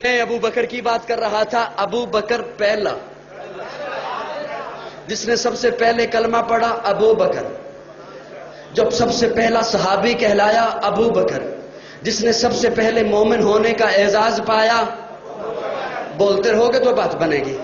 میں ابو بکر کی بات کر رہا تھا. ابو بکر پہلا جس نے سب سے پہلے کلمہ پڑھا ابو بکر. جب سب سے پہلا صحابی کہلایا ابو بکر. جس نے سب سے پہلے مومن ہونے کا اعزاز پایا. بولتے رہو گے تو بات بنے گی.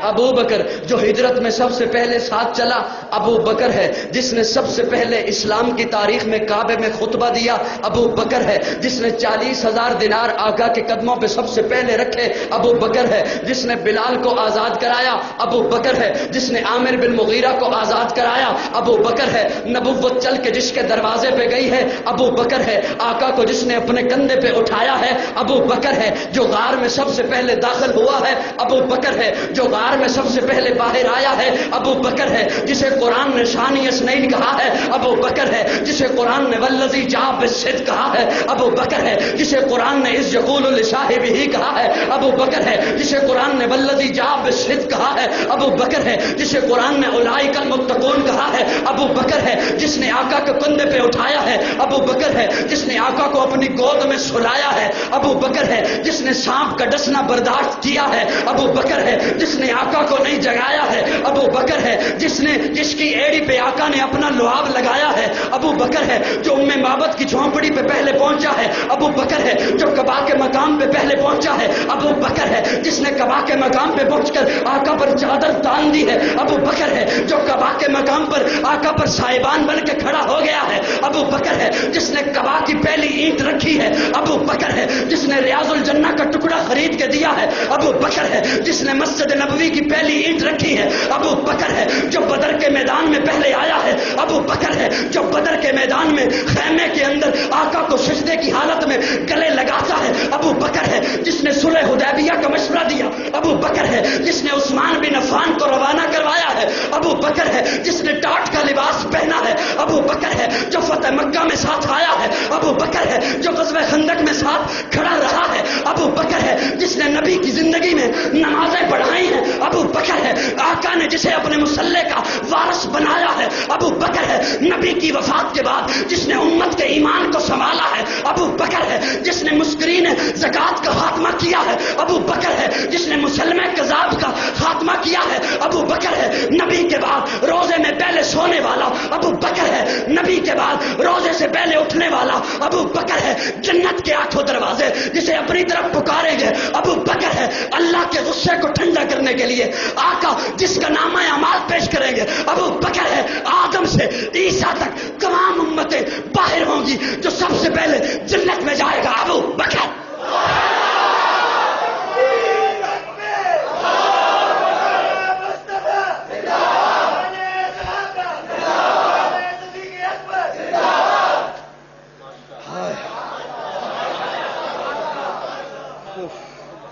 ابو بکر جو ہجرت میں سب سے پہلے ساتھ چلا ابو بکر ہے. جس نے سب سے پہلے اسلام کی تاریخ میں کعبے میں خطبہ دیا ابو بکر ہے. جس نے 40,000 دینار آقا کے قدموں پہ سب سے پہلے رکھے ابو بکر ہے. جس نے بلال کو آزاد کرایا ابو بکر ہے. جس نے عامر بن مغیرہ کو آزاد کرایا ابو بکر ہے. نبوت چل کے جس کے دروازے پہ گئی ہے ابو بکر ہے. آقا کو جس نے اپنے کندھے پہ اٹھایا ہے ابو بکر ہے. جو غار میں سب سے پہلے داخل ہوا ہے ابو بکر ہے. جو غار میں سب سے پہلے باہر آیا ہے ابو بکر ہے. جسے قرآن نے ثانی اثنین کہا ہے ابو بکر ہے. جسے قرآن نے والذی جاء بالصدق کہا ہے ابو بکر ہے. جسے قرآن نے اذ یقول لصاحبہ کہا ہے ابو بکر ہے. جسے قرآن نے والذی جاء بالصدق کہا ہے ابو بکر ہے. جسے قرآن نے اولئک المتقون کہا ہے ابو بکر ہے. جس نے آقا کے کندھے پہ اٹھایا ہے ابو بکر ہے. جس نے آقا کو اپنی گود میں سلایا ہے ابو بکر ہے. جس نے سانپ کا ڈسنا برداشت کیا ہے ابو بکر ہے. جس نے آقا کو نہیں جگایا ہے ابو بکر ہے. جس کی ایڑی پہ آقا نے اپنا لعاب لگایا ہے ابو بکر ہے. جو ام معبد کی جھونپڑی پہ پہلے پہنچا ہے ابو بکر ہے. جو قبا کے مقام پہ پہلے پہنچا ہے ابو بکر ہے. جس نے قبا کے مقام پہ پہنچ کر آقا پر چادر تان دی ہے ابو بکر ہے. جو قبا کے مقام پر آقا پر صاحبان بن کے کھڑا ہو گیا ہے ابو بکر ہے. جس نے قبا کی پہلی اینٹ رکھی ہے ابو بکر ہے. جس نے ریاض الجنہ کا ٹکڑا خرید کے دیا ہے ابو بکر ہے. جس نے مسجد نبوی کی پہلی اینٹ رکھی ہے ابو بکر ہے. جو بدر کے میدان میں پہلے آیا ہے ابو بکر ہے. جو بدر کے میدان میں خیمے کے اندر آقا کو سجدے کی حالت میں گلے لگاتا ہے ابو بکر ہے. جس نے صلح حدیبیہ کا مشورہ دیا ابو بکر ہے. جس نے عثمان بن عفان کو روانہ کروایا ہے ابو بکر ہے. جس نے ٹاٹ کا لباس پہنا ہے ابو بکر ہے. جو فتح مکہ میں ساتھ آیا ہے ابو بکر ہے. جو غزوہ خندق میں ساتھ کھڑا رہا ہے ابو بکر ہے. جس نے نبی کی زندگی میں نمازیں پڑھائی ہیں ابو بکر ہے. آقا نے جسے اپنے مصلے کا وارث بنایا ہے ابو بکر ہے. نبی کی وفات کے بعد جس نے امت کے ایمان کو سنبھالا ہے ابو بکر ہے. جس نے مسکرین زکات کا خاتمہ کیا ہے ابو بکر ہے. جس نے مسلمہ کذاب کا خاتمہ کیا ہے ابو بکر ہے. نبی کے بعد روزے میں پہلے سونے والا ابو بکر ہے. نبی کے بعد روزے سے پہلے اٹھنے والا ابو بکر ہے. جنت کے 8 دروازے جسے اپنی طرف پکاریں گے ابو بکر ہے. اللہ کے غصے کو ٹھنڈا کرنے کے لیے آقا جس کا نامہ اعمال پیش کریں گے ابو بکر ہے. آدم سے عیسیٰ تک تمام امتیں باہر ہوں گی. جو سب سے پہلے جنت میں جائے گا ابو بکر.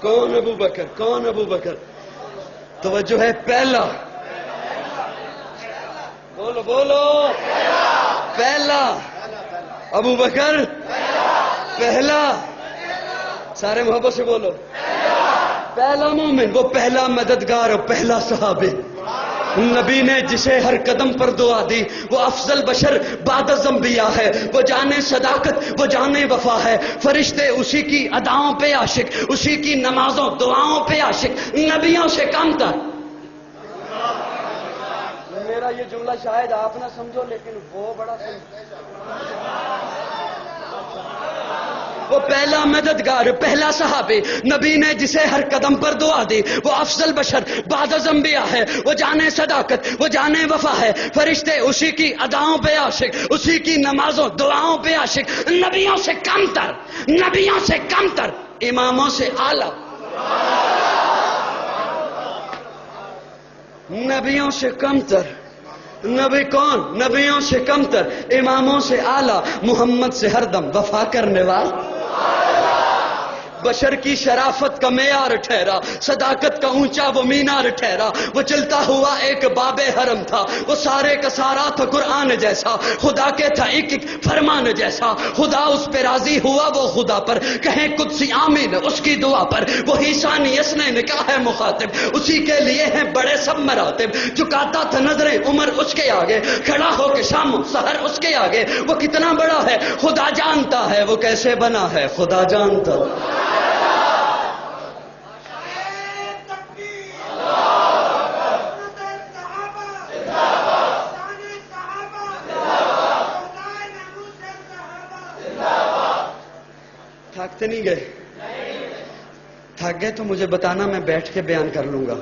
کون ابو بکر؟ کون ابو بکر؟ توجہ ہے. پہلا. بولو بولو. پہلا ابو بکر. پہلا. سارے محبت سے بولو. پہلا مومن، وہ پہلا مددگار اور پہلا صحابی. نبی نے جسے ہر قدم پر دعا دی وہ افضل بشر بعد از انبیاء ہے. وہ جانے صداقت، وہ جانے وفا ہے. فرشتے اسی کی اداؤں پہ عاشق، اسی کی نمازوں دعاؤں پہ عاشق. نبیوں سے کم تھا. میرا یہ جملہ شاید آپ نہ سمجھو لیکن وہ بڑا وہ پہلا مددگار، پہلا صحابی. نبی نے جسے ہر قدم پر دعا دی وہ افضل بشر بعد از انبیاء ہے. وہ جانے صداقت، وہ جانے وفا ہے. فرشتے اسی کی اداؤں پہ عاشق، اسی کی نمازوں دعاؤں پہ عاشق. نبیوں سے کم تر، نبیوں سے کم تر، اماموں سے اعلیٰ. نبیوں سے کم تر. نبی کون؟ نبیوں سے کم تر، اماموں سے اعلیٰ. محمد سے ہر دم وفا کرنے والا. بشر کی شرافت کا معیار ٹھہرا، صداقت کا اونچا وہ مینار ٹھہرا. وہ چلتا ہوا ایک باب حرم تھا، وہ سارے کا سارا تھا قرآن جیسا. خدا کے تھا ایک ایک فرمان جیسا. خدا اس پہ راضی ہوا وہ خدا پر، کہیں قدسی آمین اس کی دعا پر. وہی ثانی اثنین کا ہے مخاطب، اسی کے لیے ہیں بڑے سب مراتب. جھکاتا تھا نظریں عمر اس کے آگے، کھڑا ہو کے شام سحر اس کے آگے. وہ کتنا بڑا ہے خدا جانتا ہے، وہ کیسے بنا ہے خدا جانتا. تھکتے نہیں گئے؟ تھک گئے تو مجھے بتانا، میں بیٹھ کے بیان کر لوں گا.